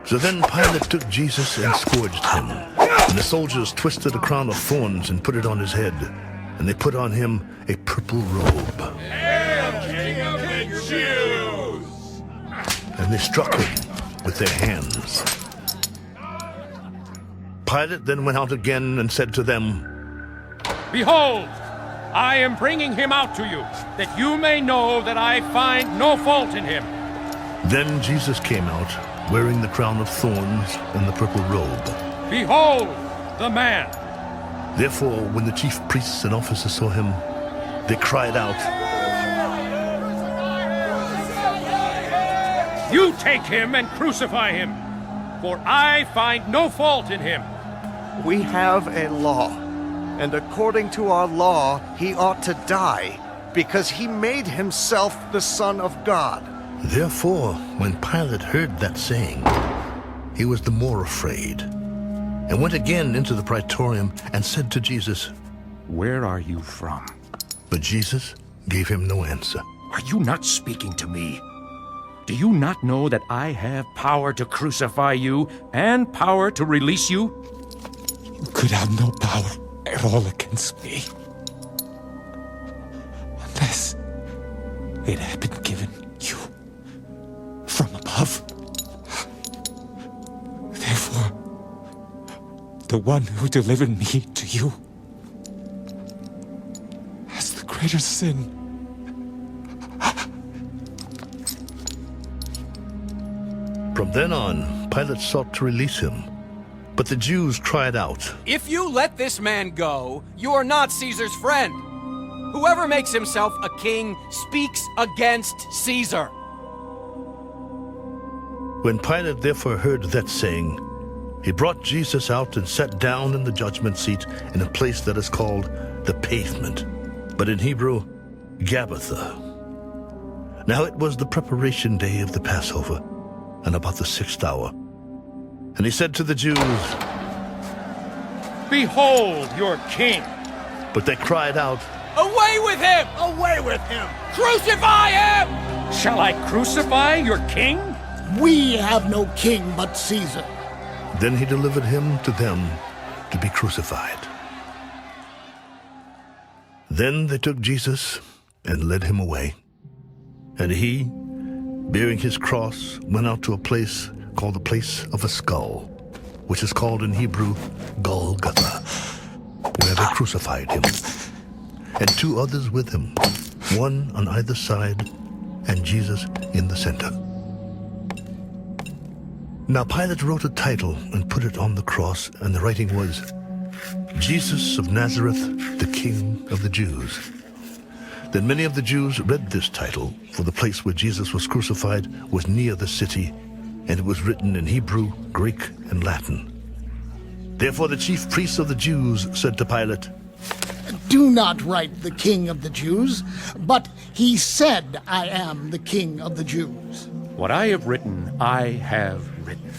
So then Pilate took Jesus and scourged him. And the soldiers twisted a crown of thorns and put it on his head. And they put on him a purple robe. Hail, King of the Jews! And they struck him with their hands. Pilate then went out again and said to them, Behold, I am bringing him out to you, that you may know that I find no fault in him. Then Jesus came out, wearing the crown of thorns and the purple robe. Behold, the man! Therefore, when the chief priests and officers saw him, they cried out, You take him and crucify him, for I find no fault in him. We have a law, and according to our law, he ought to die, because he made himself the Son of God. Therefore, when Pilate heard that saying, he was the more afraid, and went again into the praetorium and said to Jesus, Where are you from? But Jesus gave him no answer. Are you not speaking to me? Do you not know that I have power to crucify you and power to release you? You could have no power at all against me, unless it had been given you from above. Therefore, the one who delivered me to you has the greater sin. From then on, Pilate sought to release him. But the Jews cried out, If you let this man go, you are not Caesar's friend. Whoever makes himself a king speaks against Caesar. When Pilate therefore heard that saying, he brought Jesus out and sat down in the judgment seat in a place that is called the Pavement, but in Hebrew, Gabbatha. Now it was the preparation day of the Passover, and about the 6th hour. And he said to the Jews, Behold your king! But they cried out, Away with him! Away with him! Crucify him! Shall I crucify your king? We have no king but Caesar. Then he delivered him to them to be crucified. Then they took Jesus and led him away. And he, bearing his cross, went out to a place called the Place of a Skull, which is called in Hebrew Golgotha, where they crucified him, and 2 others with him, one on either side, and Jesus in the center. Now Pilate wrote a title and put it on the cross, and the writing was, Jesus of Nazareth, the King of the Jews. Then many of the Jews read this title, for the place where Jesus was crucified was near the city, and it was written in Hebrew, Greek, and Latin. Therefore the chief priests of the Jews said to Pilate, Do not write the King of the Jews, but he said, I am the King of the Jews. What I have written, I have written.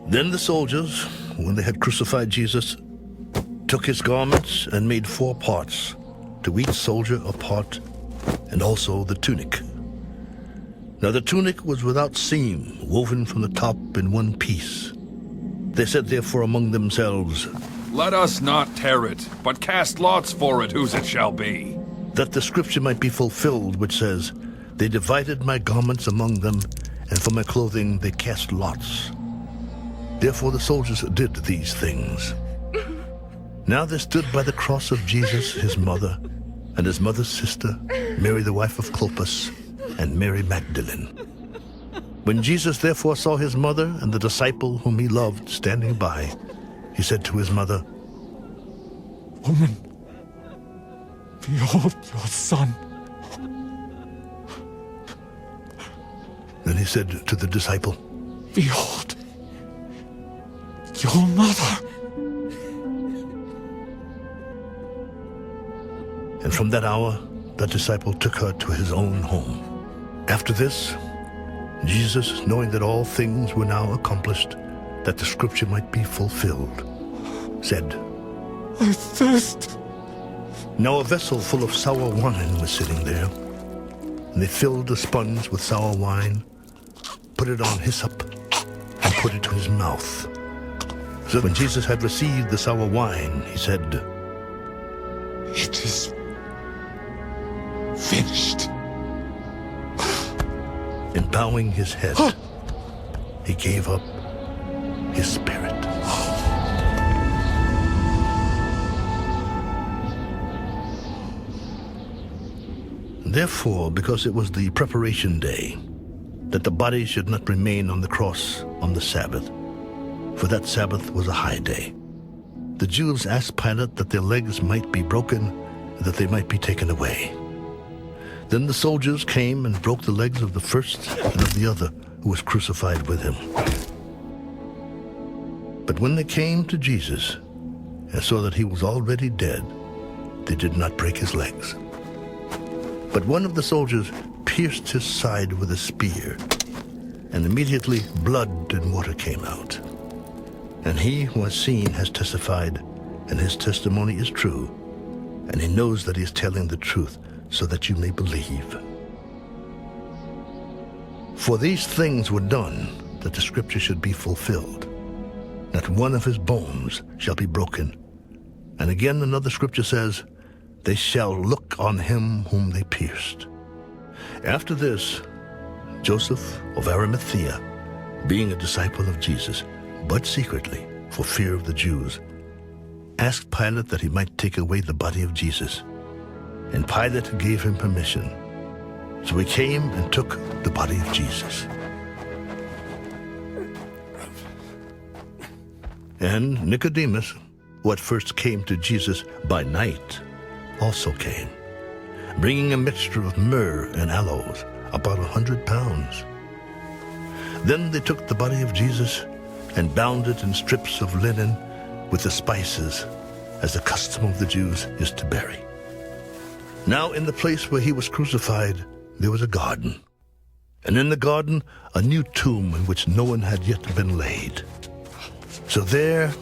Then the soldiers, when they had crucified Jesus, took his garments and made 4 parts, to each soldier a part, and also the tunic. Now the tunic was without seam, woven from the top in one piece. They said therefore among themselves, Let us not tear it, but cast lots for it whose it shall be. that the scripture might be fulfilled, which says, They divided my garments among them, and for my clothing they cast lots. Therefore the soldiers did these things. Now there stood by the cross of Jesus his mother, and his mother's sister, Mary the wife of Clopas, and Mary Magdalene. When Jesus therefore saw his mother and the disciple whom he loved standing by, he said to his mother, Woman, behold your son. Then he said to the disciple, Behold your mother. And from that hour, that disciple took her to his own home. After this, Jesus, knowing that all things were now accomplished, that the scripture might be fulfilled, said, I thirst. Now a vessel full of sour wine was sitting there, and they filled a sponge with sour wine, put it on hyssop, put it to his mouth. So when Jesus had received the sour wine, he said, It is finished. and bowing his head, he gave up his spirit. Therefore, because it was the preparation day, that the body should not remain on the cross on the Sabbath, for that Sabbath was a high day, the Jews asked Pilate that their legs might be broken, and that they might be taken away. Then the soldiers came and broke the legs of the first and of the other who was crucified with him. But when they came to Jesus and saw that he was already dead, they did not break his legs. But one of the soldiers pierced his side with a spear, and immediately blood and water came out. And he who has seen has testified, and his testimony is true, and he knows that he is telling the truth, so that you may believe. For these things were done, that the scripture should be fulfilled. Not one of his bones shall be broken. And again another scripture says, they shall look on him whom they pierced. After this, Joseph of Arimathea, being a disciple of Jesus, but secretly, for fear of the Jews, asked Pilate that he might take away the body of Jesus. And Pilate gave him permission. So he came and took the body of Jesus. And Nicodemus, who at first came to Jesus by night, also came, bringing a mixture of myrrh and aloes, about 100 pounds. Then they took the body of Jesus and bound it in strips of linen with the spices, as the custom of the Jews is to bury. Now in the place where he was crucified, there was a garden, and in the garden a new tomb in which no one had yet been laid. So there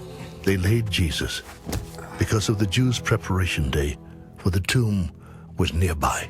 they laid Jesus, because of the Jews' preparation day, for the tomb was nearby.